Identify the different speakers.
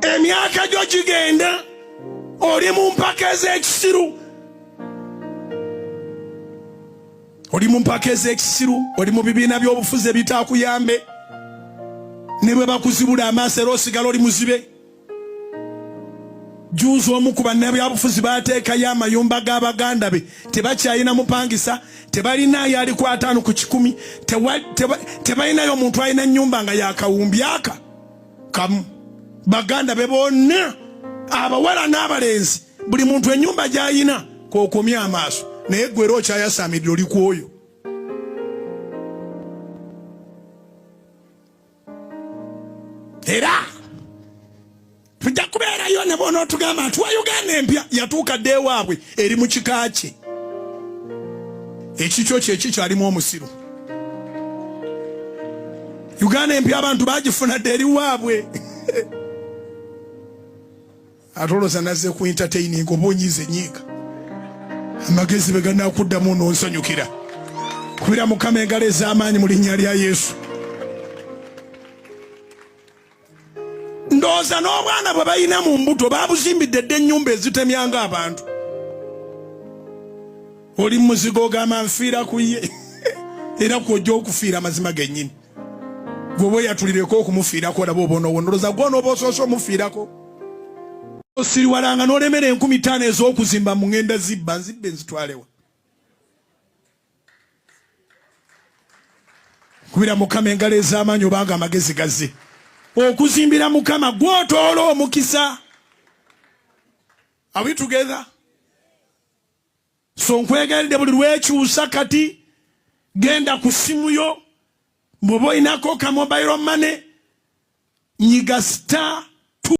Speaker 1: emyaka gyo gigenda oli mu mpaka ez'ekisiru oli mu bibiina by'obufuzi ebitaakuyambe ne bwe bakuzibula amaaso era osigala oli muzibe. Juuzi omu ku bannabyabufuzi baateekayo amayumba g'abagandabe tebakyalina mupangisa, tebalinayo ali ku 5 ku 10, tebalinayo omuntu alina ennyumba nga yakawumbi aka kamu. Bagandabe bonna abawala n'abalenzi buli muntu ennyumba gy'ayina k'okomya amaaso, naye gwe era okyayasaamidde oli ku oyo. Era tujja kubeerayo ne bona otugamba nti wa Uganda empya yatuuka dde ewaabwe eri mu kika kye. Ekikyo kyekikyo alimu omusiru. Uganda empya abantu bagifuna dde eri waabwe. Atoloza nazze ku entertaining oba onyize nyiika. Amagezi be ganaakuddamu n'onsanyukira. Kubira Mukama engalo ez'amaanyi mu linnya lya Yesu. Ndowooza n'obwana bwe balina mu mbuto baabuzimbidde dde ennyumba ezitemyanga abantu. Oli muzigo ogamba nfiira ku ye era kwojja okufiira amazima gennyini. Gwe bwe yatulireko okumufiirako olaba oba onowondoloza gwe onooba osoose omufiirako. Osiriwalanga n'olemera 15,000 ez'okuzimba mu ngenda zibba nzitwalewa. Kubira Mukama engalo ez'amaanyi obanga amagezi gazze. Okuzimbira Mukama gw'otoola omukisa. Are we together? So nkwegalidde buli lwekyusa kati genda ku simu yo bw'oba olinako ka mobile money nyiga